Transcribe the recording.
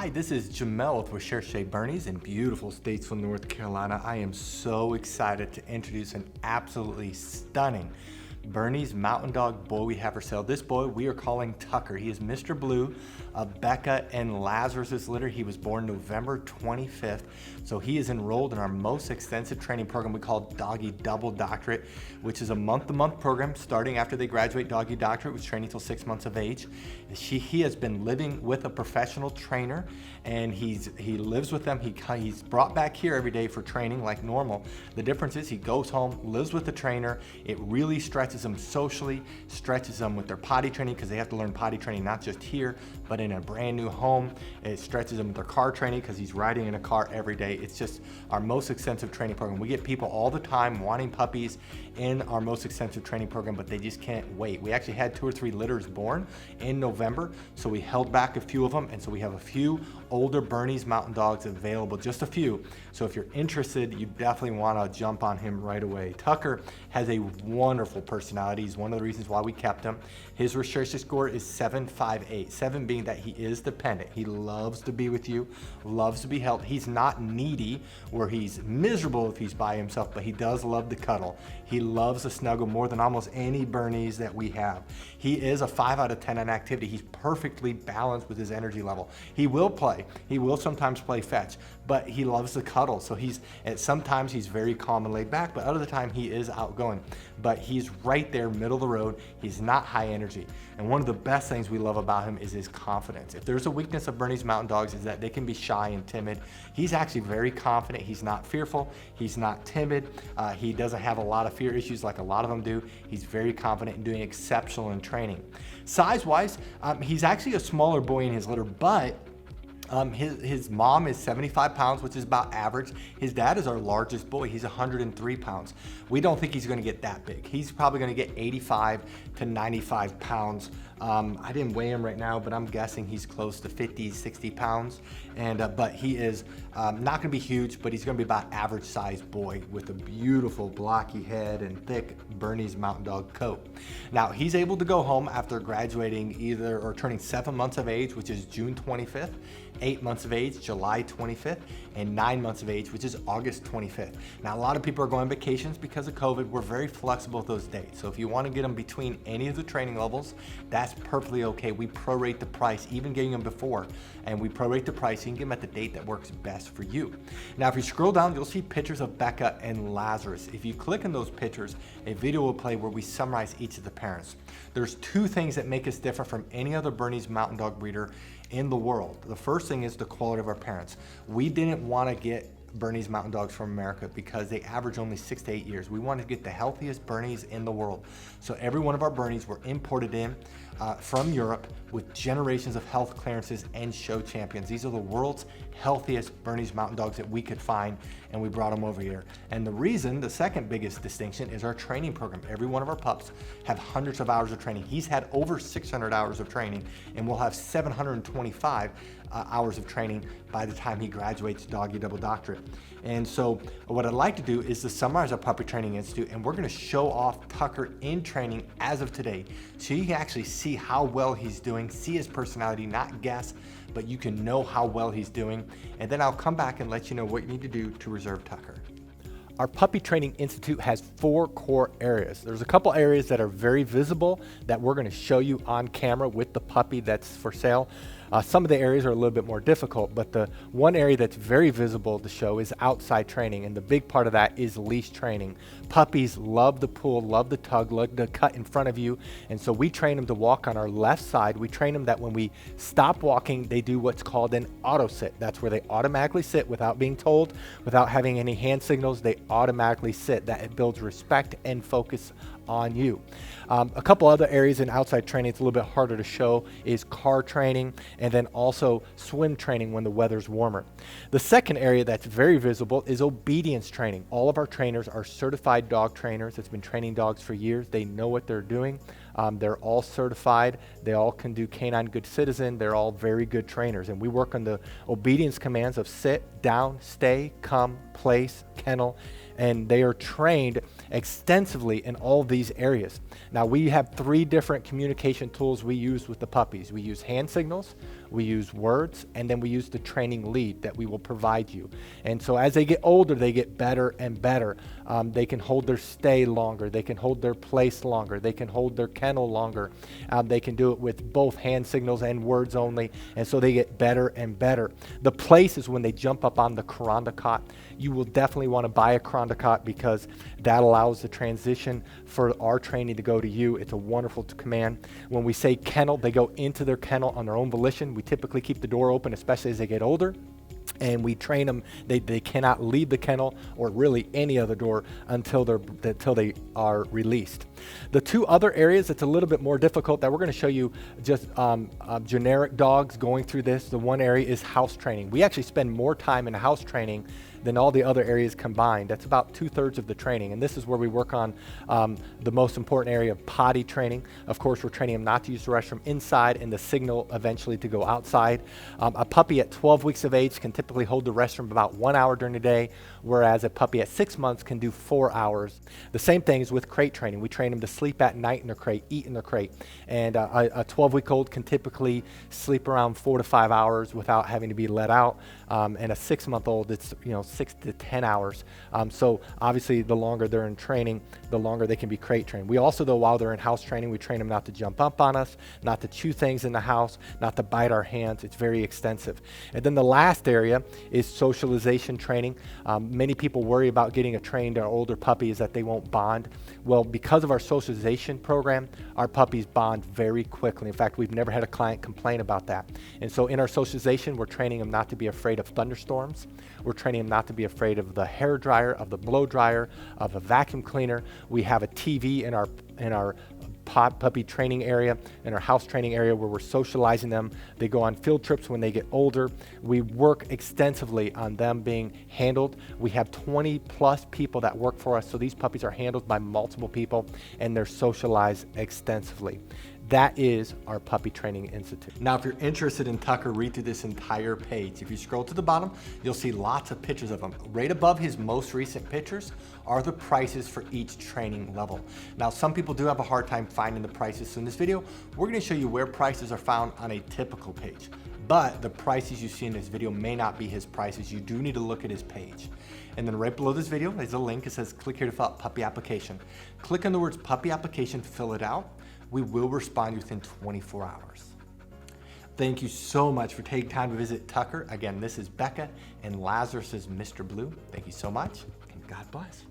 Hi, this is Jamel with Recherche Bernese in beautiful Statesville, North Carolina. I am so excited to introduce an absolutely stunning Bernese Mountain Dog boy we have for sale. This boy we are calling Tucker. He is Mr. Blue of Becca and Lazarus's litter. He was born November 25th. So he is enrolled in our most extensive training program we call Doggy Double Doctorate, which is a month-to-month program starting after they graduate Doggy Doctorate with training till 6 months of age. He has been living with a professional trainer, and he lives with them. He's brought back here every day for training like normal. The difference is he goes home, lives with the trainer. It really stretches them socially, stretches them with their potty training because they have to learn potty training not just here, but in a brand new home. It stretches them with their car training because he's riding in a car every day. It's just our most extensive training program. We get people all the time wanting puppies in our most extensive training program, but they just can't wait. We actually had 2 or 3 litters born in November, so we held back a few of them, and so we have a few older Bernese Mountain Dogs available, just a few. So if you're interested, you definitely want to jump on him right away. Tucker has a wonderful personality. He's one of the reasons why we kept him. His Recherche score is 758, 7 being that he is dependent. He loves to be with you, loves to be held. He's not needy where he's miserable if he's by himself, but he does love to cuddle. He loves to snuggle more than almost any Bernese that we have. He is a 5 out of 10 on activity. He's perfectly balanced with his energy level. He will play. He will sometimes play fetch, but he loves to cuddle. So sometimes he's very calm and laid back, but other the time he is outgoing. But he's right there, middle of the road. He's not high energy. And one of the best things we love about him is his confidence. If there's a weakness of Bernese Mountain Dogs is that they can be shy and timid. He's actually very confident. He's not fearful. He's not timid. He doesn't have a lot of fear issues like a lot of them do. He's very confident and doing exceptional in training. Size-wise, he's actually a smaller boy in his litter, but his mom is 75 pounds, which is about average. His dad is our largest boy. He's 103 pounds. We don't think he's going to get that big. He's probably going to get 85 to 95 pounds. I didn't weigh him right now, but I'm guessing he's close to 50, 60 pounds. But he is not going to be huge, but he's going to be about average size boy with a beautiful blocky head and thick Bernese Mountain Dog coat. Now, he's able to go home after graduating or turning 7 months of age, which is June 25th, 8 months of age, July 25th, and 9 months of age, which is August 25th. Now, a lot of people are going on vacations because of COVID. We're very flexible with those dates. So if you want to get them between any of the training levels, that's perfectly okay. We prorate the price, even getting them before, and we prorate the price. You can get them at the date that works best for you. Now, if you scroll down, you'll see pictures of Becca and Lazarus. If you click on those pictures, a video will play where we summarize each of the parents. There's 2 things that make us different from any other Bernese Mountain Dog breeder in the world. The first thing is the quality of our parents. We didn't want to get Bernese Mountain Dogs from America because they average only 6 to 8 years. We wanted to get the healthiest Bernese in the world. So every one of our Bernese were imported in from Europe with generations of health clearances and show champions. These are the world's healthiest Bernese Mountain Dogs that we could find, and we brought them over here. And the second biggest distinction is our training program. Every one of our pups have hundreds of hours of training. He's had over 600 hours of training, and we'll have 725 hours of training by the time he graduates Doggy Double Doctorate. And so what I'd like to do is to summarize our Puppy Training Institute, and we're going to show off Tucker in training as of today, so you can actually see how well he's doing, see his personality, not guess, but you can know how well he's doing. And then I'll come back and let you know what you need to do to reserve Tucker. Our Puppy Training Institute has 4 core areas. There's a couple areas that are very visible that we're going to show you on camera with the puppy that's for sale. Some of the areas are a little bit more difficult, but the one area that's very visible to show is outside training, and the big part of that is leash training. Puppies love the pull, love the tug, love the cut in front of you, and so we train them to walk on our left side. We train them that when we stop walking, they do what's called an auto sit. That's where they automatically sit without being told, without having any hand signals. They automatically sit. That it builds respect and focus on you. A couple other areas in outside training it's a little bit harder to show is car training, and then also swim training when the weather's warmer. The second area that's very visible is obedience training. All of our trainers are certified dog trainers that's been training dogs for years. They know what they're doing. They're all certified. They all can do canine good citizen. They're all very good trainers. And we work on the obedience commands of sit, down, stay, come, place, kennel. And they are trained extensively in all these areas. Now, we have 3 different communication tools we use with the puppies. We use hand signals, we use words, and then we use the training lead that we will provide you. And so as they get older, they get better and better. They can hold their stay longer, they can hold their place longer, they can hold their kennel longer. They can do it with both hand signals and words only, and so they get better and better. The place is when they jump up on the Kuranda cot. You will definitely want to buy a Kuranda cot because that allows the transition for our training to go to you. It's a wonderful command. When we say kennel, they go into their kennel on their own volition. We typically keep the door open, especially as they get older. And we train them, they cannot leave the kennel or really any other door until they are released. The 2 other areas that's a little bit more difficult that we're going to show you just generic dogs going through this. The one area is house training. We actually spend more time in house training than all the other areas combined. That's about 2/3 of the training, and this is where we work on the most important area of potty training. Of course, we're training them not to use the restroom inside and the signal eventually to go outside. A puppy at 12 weeks of age can typically hold the restroom about 1 hour during the day, whereas a puppy at 6 months can do 4 hours. The same thing is with crate training. We train them to sleep at night in their crate, eat in their crate, and a 12-week-old can typically sleep around 4 to 5 hours without having to be let out, and a 6-month-old, it's 6 to 10 hours. So obviously the longer they're in training, the longer they can be crate trained. We also, though, while they're in house training, we train them not to jump up on us, not to chew things in the house, not to bite our hands. It's very extensive. And then the last area is socialization training. Many people worry about getting a trained or older puppy is that they won't bond. Well, because of our socialization program, our puppies bond very quickly. In fact, we've never had a client complain about that. And so in our socialization, we're training them not to be afraid of thunderstorms. We're training them not to be afraid of the hair dryer, of the blow dryer, of a vacuum cleaner. We have a TV in our puppy training area, in our house training area, where we're socializing them. They go on field trips when they get older. We work extensively on them being handled. We have 20 plus people that work for us, so these puppies are handled by multiple people and they're socialized extensively. That is our Puppy Training Institute. Now, if you're interested in Tucker, read through this entire page. If you scroll to the bottom, you'll see lots of pictures of him. Right above his most recent pictures are the prices for each training level. Now, some people do have a hard time finding the prices, so in this video, we're gonna show you where prices are found on a typical page. But the prices you see in this video may not be his prices. You do need to look at his page. And then right below this video, there's a link. It says, click here to fill out puppy application. Click on the words puppy application, fill it out. We will respond within 24 hours. Thank you so much for taking time to visit Tucker. Again, this is Becca and Lazarus is Mr. Blue. Thank you so much, and God bless.